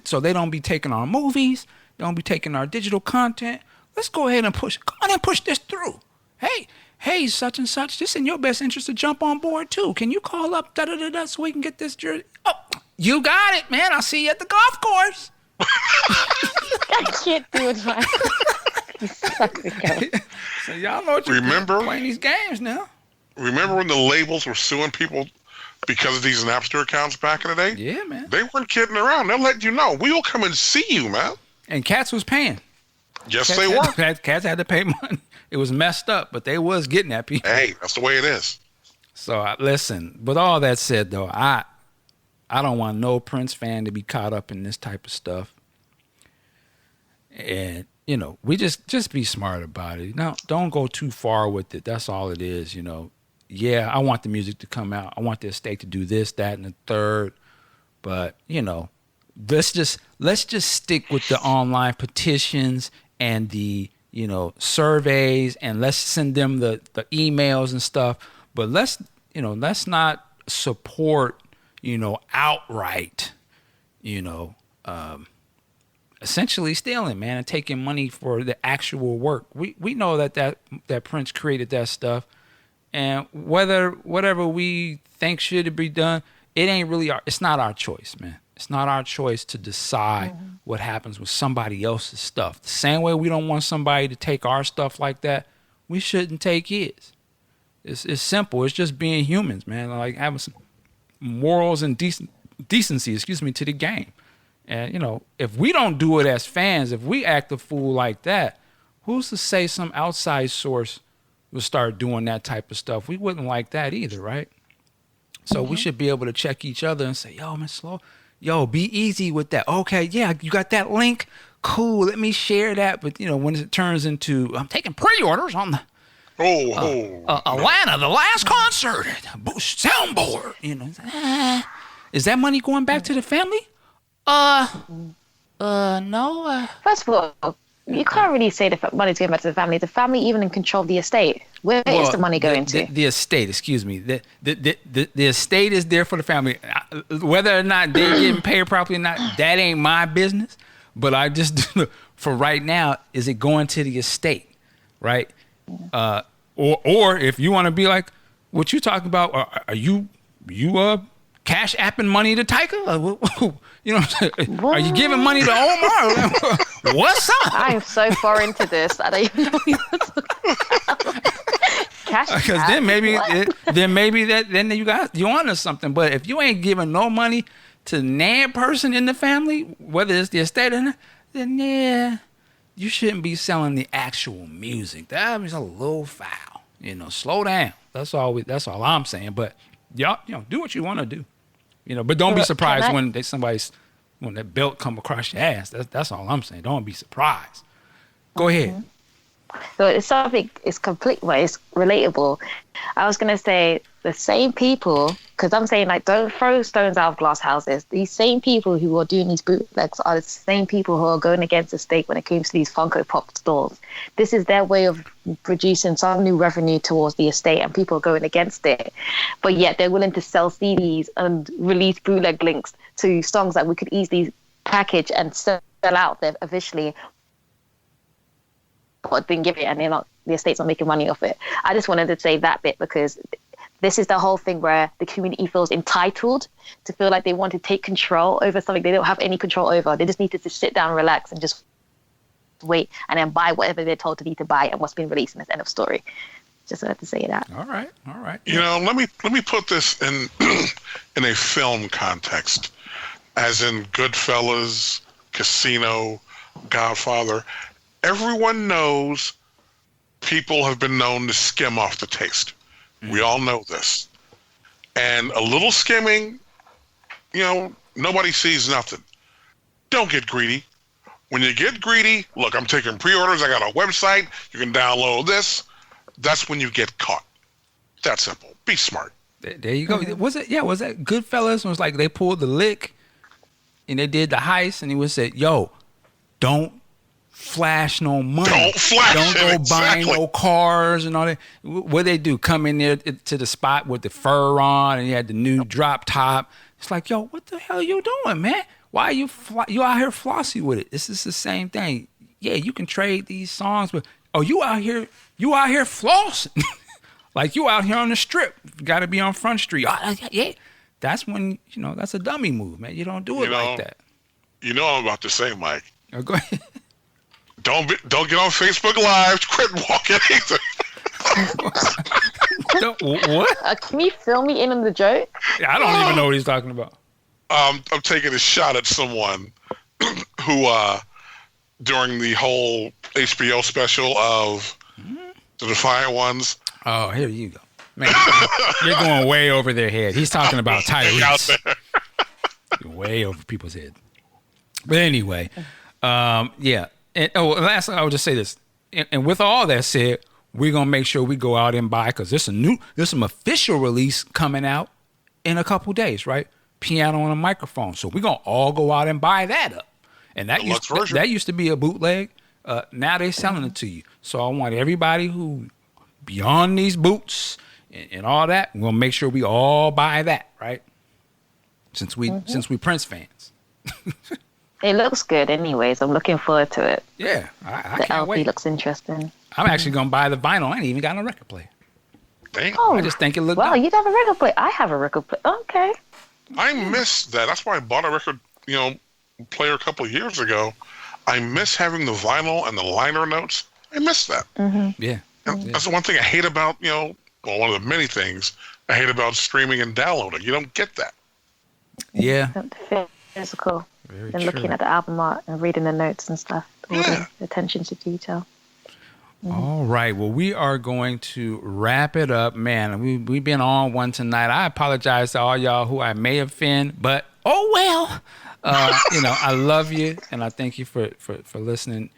So they don't be taking our movies. They don't be taking our digital content. Let's go ahead and push this through. Hey, such and such, this in your best interest to jump on board too. Can you call up da-da-da-da so we can get this jersey? Oh, you got it, man. I'll see you at the golf course. I can't do it, man. So y'all know what you're playing these games now. Remember when the labels were suing people because of these Napster accounts back in the day? Yeah, man. They weren't kidding around. They'll let you know. We will come and see you, man. And Cats was paying. Yes, they were. Cats had to pay money. It was messed up, but they was getting at people. Hey, that's the way it is. So listen, with all that said, though, I don't want no Prince fan to be caught up in this type of stuff. And we just be smart about it. Now, don't go too far with it. That's all it is. yeah, I want the music to come out. I want the estate to do this, that, and the third. But, let's just stick with the online petitions and the, surveys, and let's send them the emails and stuff. But let's not support, outright, essentially stealing, man, and taking money for the actual work. We know that Prince created that stuff, and whatever we think should be done, it's not our choice, man. It's not our choice to decide what happens with somebody else's stuff. The same way we don't want somebody to take our stuff like that, we shouldn't take his. It's simple. It's just being humans, man. Like having some morals and decency, to the game. And, if we don't do it as fans, if we act a fool like that, who's to say some outside source will start doing that type of stuff? We wouldn't like that either, right? So we should be able to check each other and say, yo, man, slow. Yo, be easy with that. Okay, yeah, you got that link? Cool, let me share that. But, when it turns into, I'm taking pre-orders on the Atlanta, the last concert, Boost soundboard. Is that money going back to the family? No. First of all, you can't really say the money's going back to the family. The family even in control of the estate. Where is the money going to? The estate, excuse me. The estate is there for the family. Whether or not they're getting paid properly or not, that ain't my business. But I just, for right now, is it going to the estate, right? Or if you want to be like what you talking about, are you cash apping money to Tyka? You know what I'm saying? What? Are you giving money to Omar? What's up? I am so far into this. I don't even know what you're talking about. Cash app. Because then you onto something. But if you ain't giving no money to nan person in the family, whether it's the estate or not, then yeah, you shouldn't be selling the actual music. That is a little foul. Slow down. That's all I'm saying. But y'all, do what you want to do. But don't be surprised when that belt come across your ass. That's all I'm saying. Don't be surprised. Go ahead. So it's something, it's relatable. I was going to say the same people, because I'm saying don't throw stones out of glass houses. These same people who are doing these bootlegs are the same people who are going against the state when it comes to these Funko Pop stores. This is their way of producing some new revenue towards the estate, and people are going against it. But yet they're willing to sell CDs and release bootleg links to songs that we could easily package and sell out there officially, but didn't give it, and the estate's not making money off it. I just wanted to say that bit because this is the whole thing where the community feels entitled to feel like they want to take control over something they don't have any control over. They just need to just sit down, relax, and just wait, and then buy whatever they're told to need to buy and what's been released, and it's end of story. Just wanted to say that. All right. Let me put this in in a film context, as in Goodfellas, Casino, Godfather. Everyone knows people have been known to skim off the taste. We all know this. And a little skimming, nobody sees nothing. Don't get greedy. When you get greedy, look, I'm taking pre-orders. I got a website. You can download this. That's when you get caught. That simple. Be smart. There you go. Was that Goodfellas? It was like they pulled the lick and they did the heist, and he was said, yo, don't flash no money. Don't go buying no cars and all that. What they do? Come in there to the spot with the fur on, and you had the new drop top. It's like, yo, what the hell you doing, man? Why are you out here flossy with it? This is the same thing. Yeah, you can trade these songs, but you out here flossing. Like you out here on the strip. Got to be on Front Street. Yeah, that's when that's a dummy move, man. You don't do it like that. I'm about to say, Mike. Go ahead. Don't get on Facebook Live. Quit walking either. What? Can you fill me in on the joke? I don't even know what he's talking about. I'm taking a shot at someone who, during the whole HBO special of The Defiant Ones. Oh, here you go. Man, you're going way over their head. He's talking about Tyrese. Way over people's head. But anyway, yeah. And lastly, I would just say this. And with all that said, we're going to make sure we go out and buy, because there's some official release coming out in a couple days, right? Piano and a microphone. So we're going to all go out and buy that up. And that used to be a bootleg. Now they're selling it to you. So I want everybody who beyond these boots and all that, we'll make sure we all buy that, right? Since we Prince fans. It looks good anyways. I'm looking forward to it. Yeah, I the can't LP wait. looks interesting. I'm actually going to buy the vinyl. I ain't even got a record player. Dang. Oh, I just think it looked wow, dope. you have a record player. I have a record player. Okay. I miss that. That's why I bought a record, player a couple of years ago. I miss having the vinyl and the liner notes. I miss that. Yeah. And that's the one thing I hate about, one of the many things I hate about streaming and downloading. You don't get that. Yeah. Physical. Very And true. looking at the album art and reading the notes and stuff. All Yeah. the attention to detail. All right. Well, we are going to wrap it up. Man, we've been on one tonight. I apologize to all y'all who I may offend, but oh well. I love you, and I thank you for listening.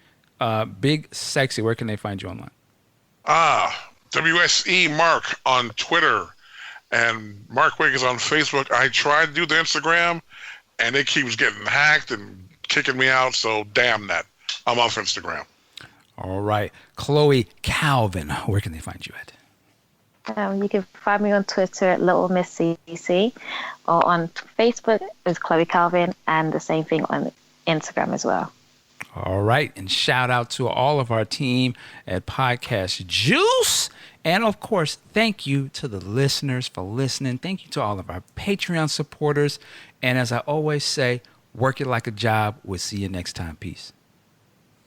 Big Sexy, where can they find you online? WSE Mark on Twitter, and Mark Wig is on Facebook. I tried to do the Instagram, and it keeps getting hacked and kicking me out, so damn that. I'm off Instagram. All right. Chloe Calvin, where can they find you at? You can find me on Twitter at Little Miss CC, or on Facebook as Chloe Calvin, and the same thing on Instagram as well. All right. And shout out to all of our team at Podcast Juice. And of course, thank you to the listeners for listening. Thank you to all of our Patreon supporters. And as I always say, work it like a job. We'll see you next time. Peace.